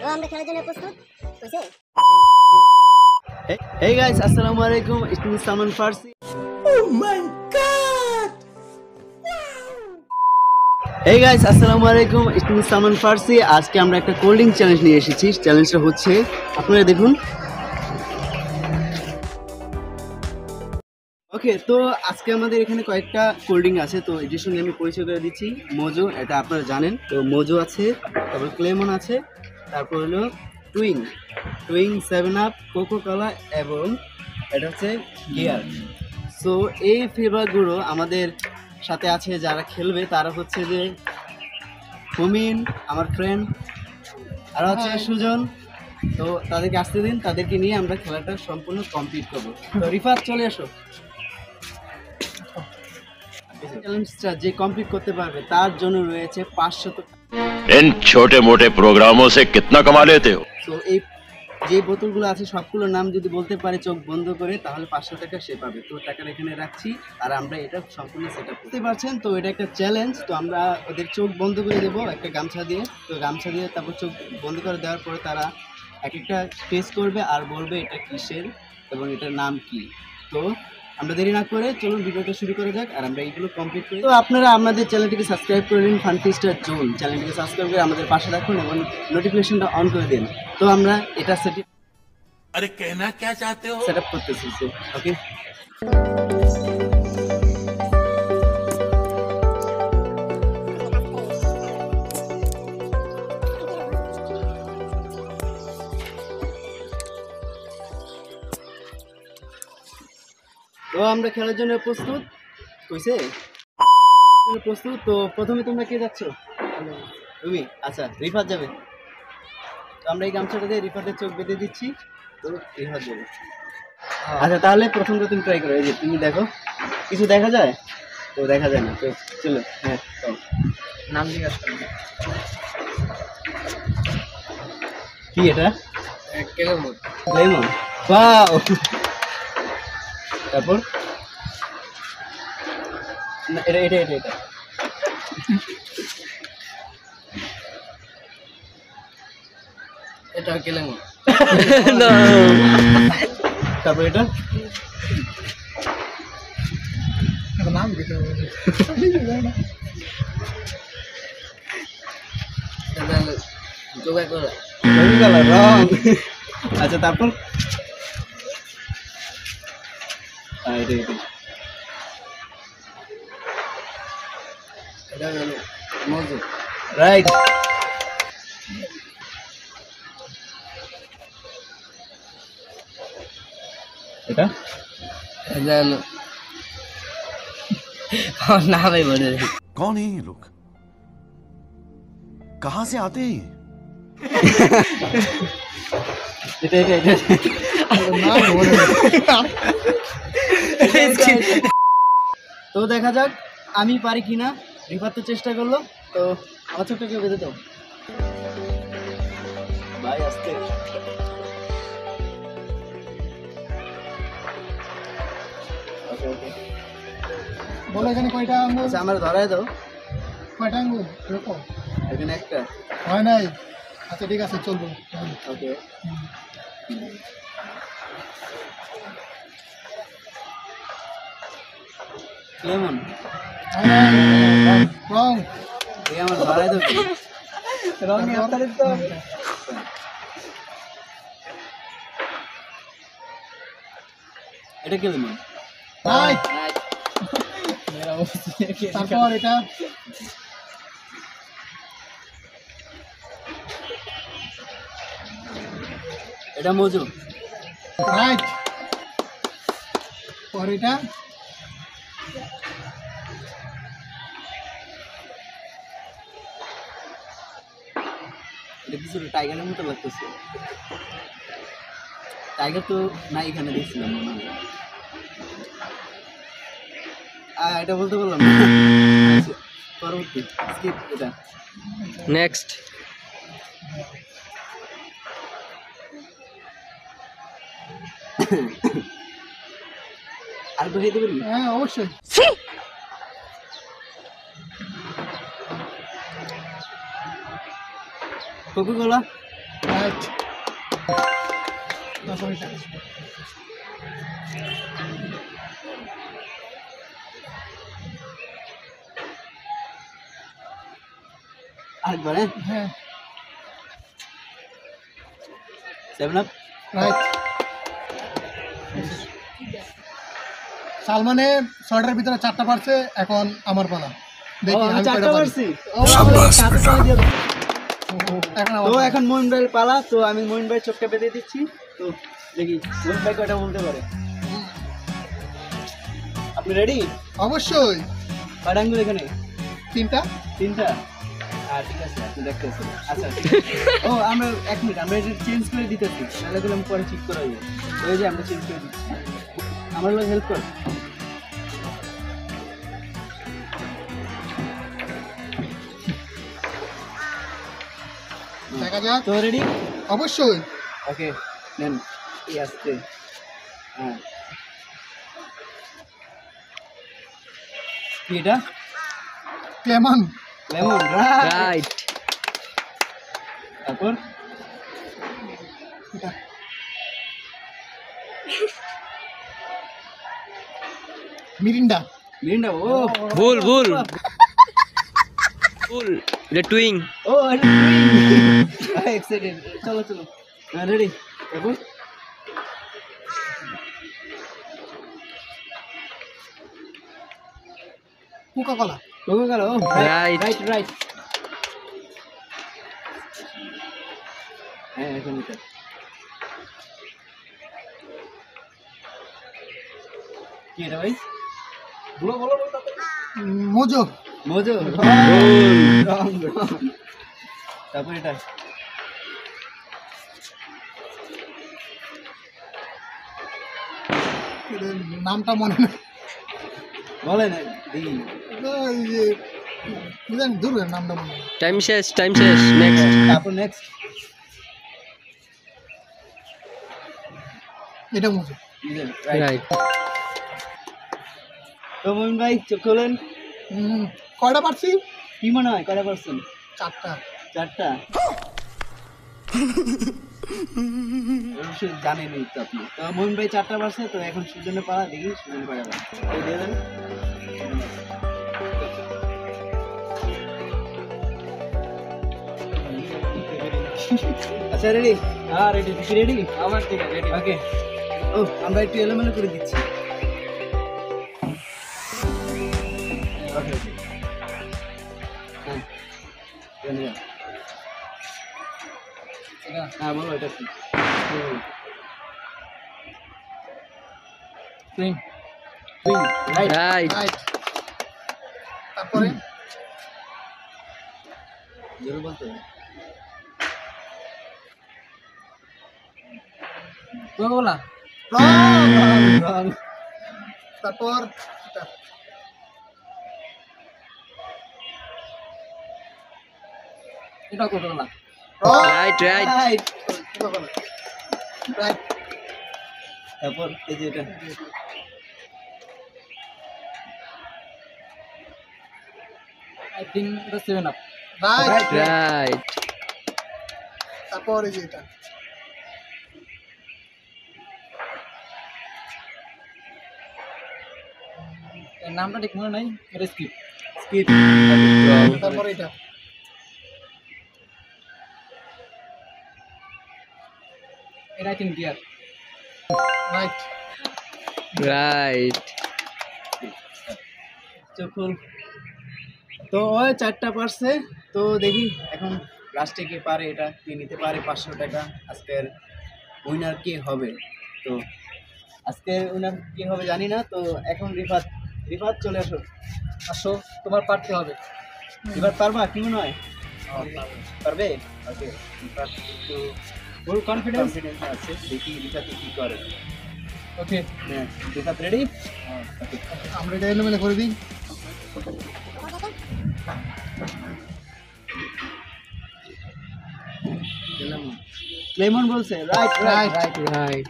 তো আমরা খেলার জন্য প্রস্তুত হইছে। Hey guys, assalamu alaikum. It's me Salman Farsi. Oh my god. Hey guys, assalamu alaikum. It's me Salman Farsi. আজকে আমরা একটা কোল্ড ড্রিঙ্ক চ্যালেঞ্জ নিয়ে এসেছি। চ্যালেঞ্জটা হচ্ছে আপনারা দেখুন। ওকে, তো আজকে আমাদের এখানে কয়েকটা কোল্ড ড্রিঙ্ক আছে, তো এটির সঙ্গে আমি পরিচয় করে দিচ্ছি। মোজো, এটা আপনারা জানেন, তো মোজো আছে, তারপর ক্লেমন আছে, তারপর হলো টুইং, 7 আপ, কোকো কোলা এবং এটা হচ্ছে গিয়ার। সো এই ফ্লেভারগুলো আমাদের সাথে আছে, যারা খেলবে তারা হচ্ছে যে হুমিন, আমার ফ্রেন্ড, আর হচ্ছে সুজন। তো তাদেরকে আসতে দিন, তাদেরকে নিয়ে আমরা খেলাটা সম্পূর্ণ কমপ্লিট করবো। তো রিফাত চলে আসো। চ্যালেঞ্জটা যে কমপ্লিট করতে পারবে তার জন্য রয়েছে 500 টাকা। इन छोटे मोटे प्रोग्रामों से कितना कमा लेते हो? তো এই যে বোতলগুলো আছে সবগুলোর নাম যদি বলতে পারে চোখ বন্ধ করে, তাহলে 500 টাকা সে পাবে। তো টাকাটা এখানে রাখছি, আর আমরা এটা সম্পূর্ণ সেট আপ করতে পারছেন। তো এটা একটা চ্যালেঞ্জ। তো আমরা ওদের চোখ বন্ধ করে দেবো একটা গামছা দিয়ে। তো গামছা দিয়ে তারপর চোখ বন্ধ করে দেওয়ার পরে তারা এক একটা টেস্ট করবে আর বলবে এটা কিসের এবং এটার নাম কি। তো আমরা দেরি না করে চলুন ভিডিওটা শুরু করা যাক, আর আমরা এইগুলো কমপ্লিট করি। তো আপনারা আমাদের চ্যানেলটিকে সাবস্ক্রাইব করে নিন, ফান ফিস্টার জোন চ্যানেলটিকে সাবস্ক্রাইব করে আমাদের পাশে রাখুন এবং নোটিফিকেশনটা অন করে দিন। তো আমরা এটা সেট আপ করতেছি। ওকে, তো আমরা খেলার জন্য প্রস্তুত হইছে, প্রস্তুত। তো প্রথমে তোমরা কে যাচ্ছ? তুমি? আচ্ছা, রিফাত যাবে। তো আমরা এই গামছাটা দিয়ে রিফাতের চোখ বেঁধে দিচ্ছি। তো রিফাত যাবে। আচ্ছা, তাহলে প্রথমটা তুমি ট্রাই করো। এই যে তুমি দেখো, কিছু দেখা যায়? তো দেখা যায় না, তো চলো। হ্যাঁ, নাম জিজ্ঞাসা করো। কি এটা? লেমন। Lemon, wow. তারপর না, এটা এটা এটা এটা এটা কে লেমন? না। তারপর এটা নাম দিতে হবে। আচ্ছা, তারপর রাইট। এটা नाम ही बोले। कौन है ये लोग? कहाँ से आते हैं? তো দেখা যাক আমি পারি কিনা। রিফাত তো চেষ্টা করলো, তো আমার ছোট্টকে বেঁধে দাও ভাই, আসতে। বলো এখানে কয়টা আঙ্গুল? আচ্ছা, আমার ধরায় দাও। কয়টা আঙ্গুল এরকম? এখানে একটা হয় নাই। আচ্ছা ঠিক আছে, চলবো। ওকে, লেমন রং এই আমার ধরায় দাও। রং আপনাদের তো এটা কি লেমন? রাইট। তারপর এটা এটা মোজো। রাইট। পর এটা এটা কিছু টাইগারের মতো লাগতেছে। টাইগার তো না, এখানে দেখছিলাম মনে হয়। এটা বলতে বললাম না। পরবর্তী স্কিপ। এটা নেক্সট। আর তো খেতে পারি? হ্যাঁ অবশ্যই। কোকো কোলা রাইট তারপর এটা আরেকবার হ্যাঁ 7 আপ রাইট সালমানে 6টার ভিতরে 4টা পারছে এখন আমার পালা দেখি আমি আমি কয়টা চারটা পারি পারছি শাবাশ বেটা। এখন তো আমার এখন মোহন ভাইয়ের পালা, তো আমি মোহন ভাই চোখটা বেঁধে দিচ্ছি, তো দেখি মোহন ভাই কয়টা বলতে পারে। আপনি রেডি? অবশ্যই কয়টা আঙ্গুল এখানে? 3টা 3টা। ঠিক আছে, আপনি দেখতেছেন। আচ্ছা ঠিক আছে। ও আমরা 1 মিনিট, আমরা এটা চেঞ্জ করে দিতেছি, তাহলে গুলো আমি পরে ঠিক করে দেবো। তো এই যে আমরা চেঞ্জ করে দিচ্ছি, আমার লোক হেল্প কর। দেখা যাক তো রেডি? অবশ্যই ওকে নেন এই আসতে। হ্যাঁ কি এটা? কেমন লেমন, রাইট। তারপর এটা মিরিন্ডা মিরিন্ডা। ও ভুল ভুল ভুল, এটা টুইং। ও এক্সাইটেড, চলো চলো রেডি। তারপর কোকা কোলা কোকা কোলা। ও Right. Right right. হ্যাঁ এখন এটা কি এটা ভাই? বলো বলো বলো। মোজো মজো। রং রং। তারপর এটা এদের নামটা মনে নেই বলে না দেখি। এই যে কি জানি দূর নামটা মনে নেই টাইম শেষ, টাইম শেষ। নেক্সট। তারপর নেক্সট এটা মোজো রাইট। তো মোমিন ভাই চোখ খোলেন। কয়টা পারছি কি মনে হয় কয়টা পারছেন? 4টা 4টা। অবশ্যই জানেনই তো আপনি। তো মোমিন ভাই 4টা পারছে, তো এখন সুজনের পালা, দেখি সুজন কয়টা পারছে। এই দিয়ে দেন। আচ্ছা রেডি? হ্যাঁ রেডি। রেডি? আমার ঠিক আছে রেডি। ওকে। ও আমরা একটু এলোমেলো করে দিচ্ছি। ওকে ওকে। হ্যাঁ জানি না। হ্যাঁ বলো এটা কি? Swing swing right right. Right তারপরে জোরে বলতে হবে। Coca cola. Wrong wrong. তারপর এটা এটা coca cola. Wrong right right. Right. Coca cola right তারপর এই যে এটা আই থিংক এটা 7 আপ। Right right. তারপর এই যে এটা এর নামটা ঠিক মনে নাই, এটা স্কিপ স্কিপ। রং। তারপর এটা এটা I think dear. Right right. চকুল। তো ওই 4টা পারছে, তো দেখি এখন লাস্টে কে পারে, এটা কে নিতে পারে 500 টাকা। আজকের উইনার কে হবে, তো আজকের উইনার কে হবে জানি না। তো এখন রিফাত, রিফাত চলে আসো। আসো, তোমার পারতে হবে। রিফাত পারবা কি মনে হয়? পারবে? ওকে। রিফাত একটু ফুল কনফিডেন্স আছে, দেখি রিফাত কি করে। ওকে হ্যাঁ রিফাত রেডি? ওকে আমরা এটা এলোমেলো করে দিই লেমন বলছে right right right. Right.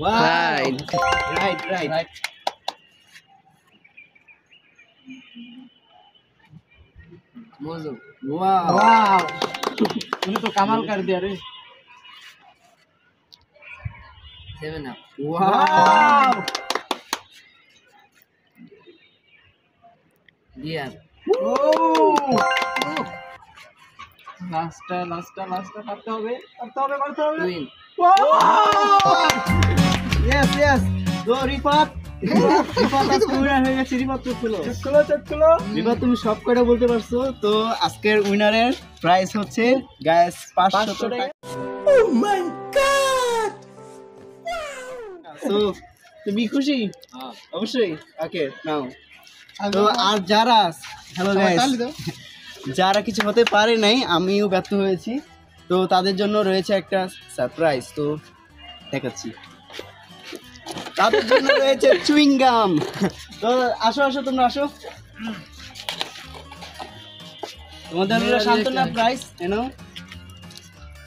Right right right right. মজু वाह तूने तो कमाल कर दिया रे 7 अप वाह डियर लास्ट करते হবে ट्विन यस यस तो रिफात আজকে উইনার হয়ে গেছে রিফাত চোখ খুলো রিফাত তুমি সব কটা বলতে পারছো তো আজকের উইনারের প্রাইস হচ্ছে গাইস 500 টাকা ও মাই গড সো তুমি খুশি অবশ্যই ওকে নাও তো আর যারা হ্যালো গাইস যারা কিছু হতে পারে নাই আমিও ব্যর্থ হয়েছি তো তাদের জন্য রয়েছে একটা সারপ্রাইজ তো দেখাচ্ছি তাদের জন্য রয়েছে চুইং গাম তো আসো তোমরা আসো তোমাদের হলো সান্তনা প্রাইস এনো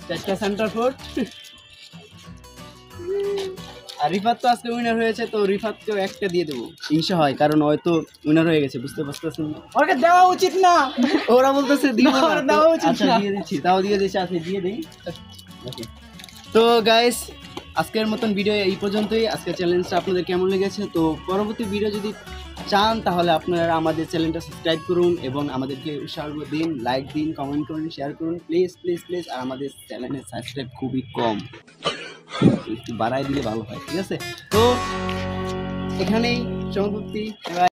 চারটা সেন্টার ফোর আর রিফাত তো আজকে উইনার হয়েছে তো রিফাতকেও একটা দিয়ে দেবো হিংসা হয় কারণ হয়তো উইনার হয়ে গেছে বুঝতে পারতেছেন ওকে দেওয়া উচিত না ওরা বলতেছে দিব না দেওয়া উচিত না দিয়ে দিচ্ছি তাও দিয়ে দিচ্ছি আজকে দিয়ে দেই ওকে তো গাইস আজকের মতন ভিডিও এই পর্যন্তই আজকের চ্যালেঞ্জটা আপনাদের কেমন লেগেছে তো পরবর্তী ভিডিও যদি চান তাহলে আপনারা আমাদের চ্যানেলটা সাবস্ক্রাইব করুন এবং আমাদেরকে উৎসাহ দিন লাইক দিন কমেন্ট করুন শেয়ার করুন প্লিজ আর আমাদের চ্যানেলের সাবস্ক্রাইব খুবই কম একটু বাড়াই দিলে ভালো হয় ঠিক আছে তো এখানেই সমাপ্তি।